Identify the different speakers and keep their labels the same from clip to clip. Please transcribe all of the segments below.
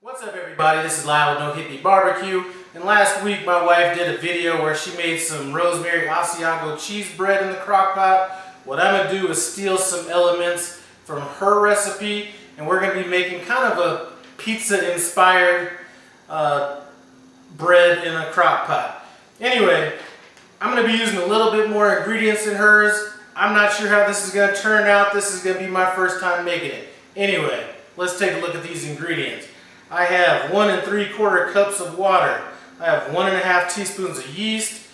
Speaker 1: What's up everybody, this is Lyle with No Hippie Barbecue, and last week my wife did a video where she made some rosemary Asiago cheese bread in the crock pot. What I'm going to do is steal some elements from her recipe, and we're going to be making kind of a pizza inspired bread in a crock pot. Anyway, I'm going to be using a little bit more ingredients than hers. I'm not sure how this is going to turn out. This is going to be my first time making it. Anyway, let's take a look at these ingredients. I have 1 3/4 cups of water. I have 1 1/2 teaspoons of yeast,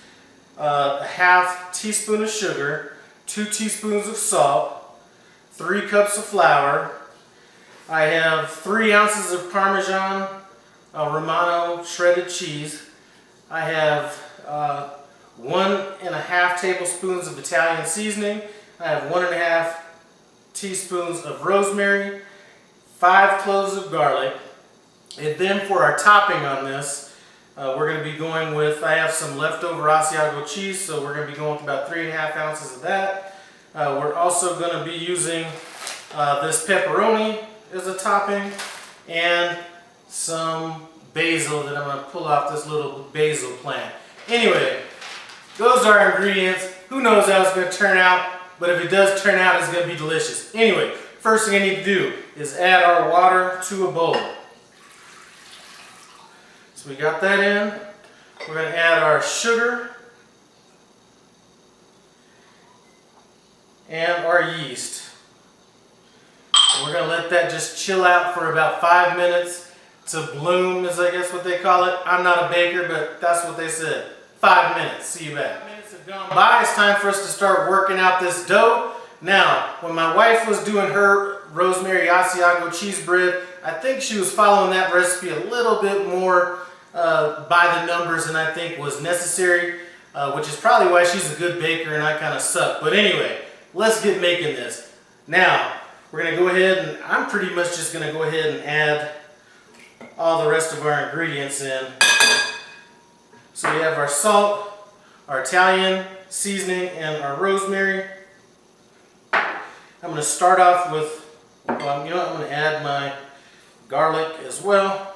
Speaker 1: a 1/2 teaspoon of sugar, 2 teaspoons of salt, 3 cups of flour. I have 3 ounces of parmesan, romano shredded cheese. I have 1 1/2 tablespoons of Italian seasoning. I have 1 1/2 teaspoons of rosemary, 5 cloves of garlic. And then for our topping on this, we're going to be going with, I have some leftover Asiago cheese, so we're going to be going with about 3 1/2 ounces of that. We're also going to be using this pepperoni as a topping, and some basil that I'm going to pull off this little basil plant. Anyway, those are our ingredients. Who knows how it's going to turn out, but if it does turn out, it's going to be delicious. Anyway, first thing I need to do is add our water to a bowl. So we got that in. We're going to add our sugar and our yeast. And we're going to let that just chill out for about 5 minutes to bloom, is I guess what they call it. I'm not a baker, but that's what they said. 5 minutes. See you back. 5 minutes have gone by. It's time for us to start working out this dough. Now, when my wife was doing her rosemary Asiago cheese bread, I think she was following that recipe a little bit more by the numbers than I think was necessary, which is probably why she's a good baker and I kind of suck. But anyway, let's get making this. Now, we're going to go ahead and I'm pretty much just going to go ahead and add all the rest of our ingredients in. So we have our salt, our Italian seasoning, and our rosemary. I'm going to start off with, well, you know what, I'm going to add my garlic as well.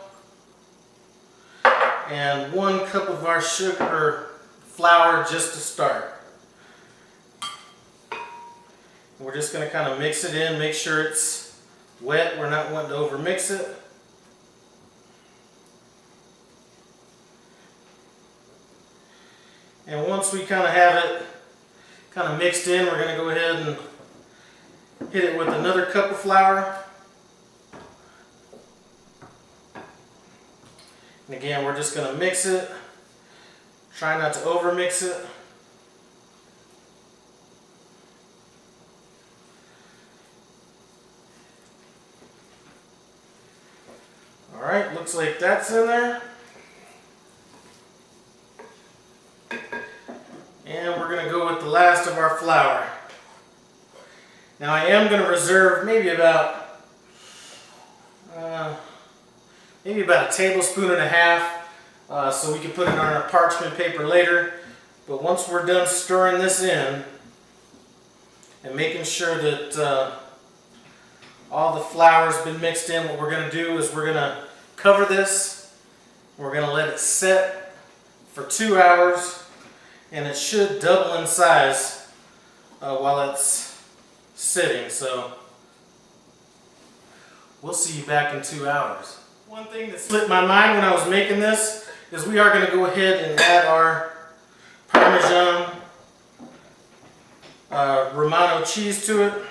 Speaker 1: And 1 cup of our sugar or flour just to start. We're just going to kind of mix it in, make sure it's wet. We're not wanting to over mix it. And once we kind of have it kind of mixed in, we're going to go ahead and hit it with another cup of flour. And again, we're just going to mix it. Try not to over mix it. Alright, looks like that's in there. And we're going to go with the last of our flour. Now I am going to reserve maybe about a tablespoon and a half, so we can put it on our parchment paper later. But once we're done stirring this in and making sure that all the flour's been mixed in, what we're going to do is we're going to cover this. We're going to let it set for 2 hours, and it should double in size while it's sitting. So we'll see you back in 2 hours. One thing that slipped my mind when I was making this is we are going to go ahead and add our parmesan romano cheese to it.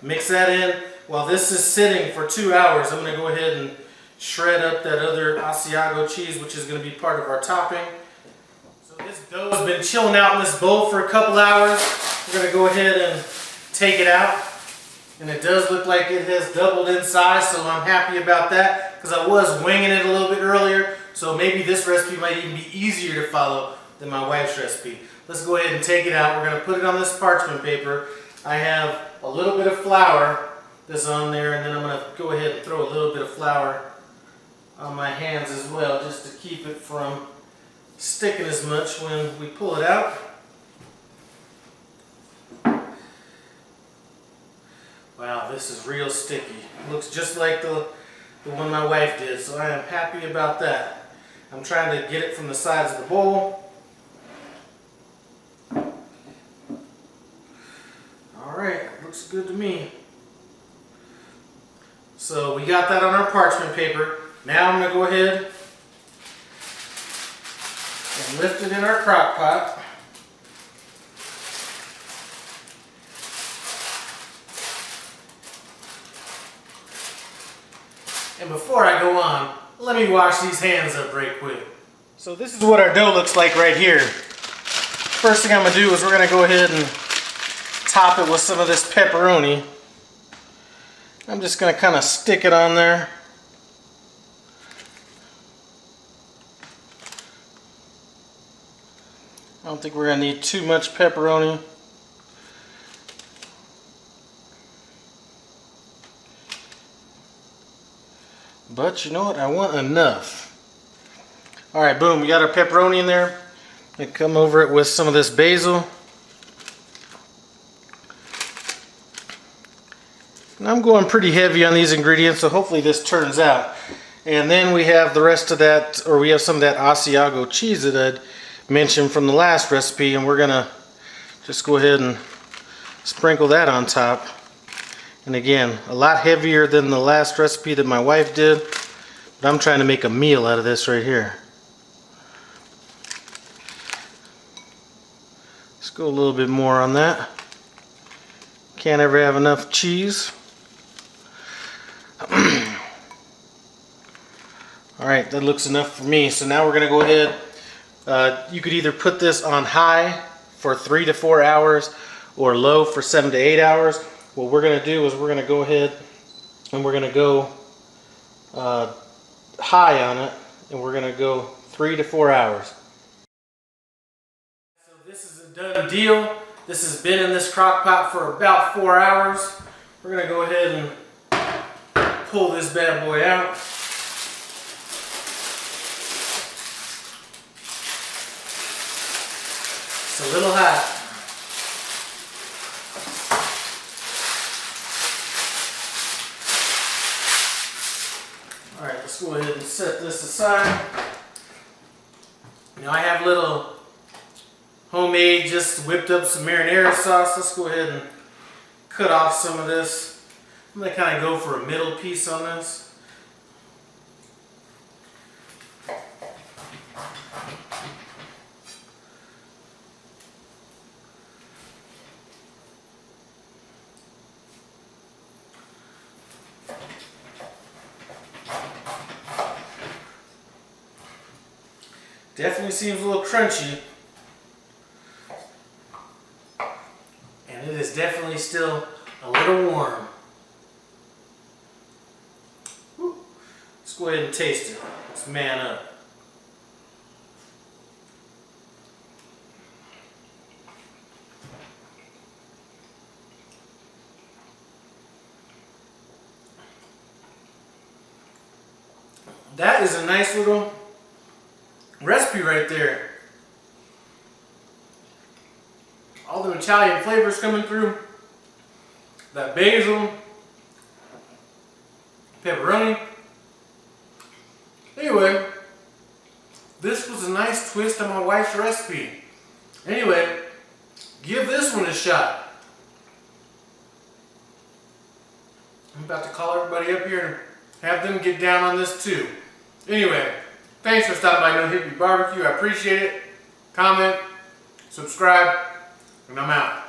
Speaker 1: Mix that in. While this is sitting for 2 hours, I'm going to go ahead and shred up that other Asiago cheese, which is going to be part of our topping. So this dough has been chilling out in this bowl for a couple hours. We're going to go ahead and take it out. And it does look like it has doubled in size, so I'm happy about that because I was winging it a little bit earlier. So maybe this recipe might even be easier to follow than my wife's recipe. Let's go ahead and take it out. We're going to put it on this parchment paper. I have a little bit of flour that's on there, and then I'm going to go ahead and throw a little bit of flour on my hands as well, just to keep it from sticking as much when we pull it out. Wow, this is real sticky. Looks just like the the one my wife did, so I am happy about that. I'm trying to get it from the sides of the bowl. Alright, looks good to me. So we got that on our parchment paper. Now I'm going to go ahead and lift it in our crock pot. And before I go on, let me wash these hands up right quick. So this is what our dough looks like right here. First thing I'm going to do is we're going to go ahead and top it with some of this pepperoni. I'm just going to kind of stick it on there. I don't think we're going to need too much pepperoni. But you know what? I want enough. Alright, boom. We got our pepperoni in there. And come over it with some of this basil. And I'm going pretty heavy on these ingredients, so hopefully this turns out. And then we have the rest of that, or we have some of that Asiago cheese that I'd mentioned from the last recipe, and we're gonna just go ahead and sprinkle that on top. And again, a lot heavier than the last recipe that my wife did, but I'm trying to make a meal out of this right here. Let's go a little bit more on that. Can't ever have enough cheese. Alright, that looks enough for me. So now we're going to go ahead. You could either put this on high for 3 to 4 hours or low for 7 to 8 hours. What we're going to do is we're going to go ahead and we're going to go high on it, and we're going to go 3 to 4 hours. So this is a done deal. This has been in this crock pot for about 4 hours. We're going to go ahead and pull this bad boy out. It's a little hot. Alright, let's go ahead and set this aside. Now I have little homemade, just whipped up some marinara sauce. Let's go ahead and cut off some of this. I'm going to kind of go for a middle piece on this. Definitely seems a little crunchy. And it is definitely still a little warm. Woo. Let's go ahead and taste it. Let's man up. That is a nice little recipe right there. All the Italian flavors coming through. That basil, pepperoni. Anyway, this was a nice twist on my wife's recipe. Anyway, give this one a shot. I'm about to call everybody up here and have them get down on this too. Anyway, thanks for stopping by No Hippie Barbecue. I appreciate it. Comment, subscribe, and I'm out.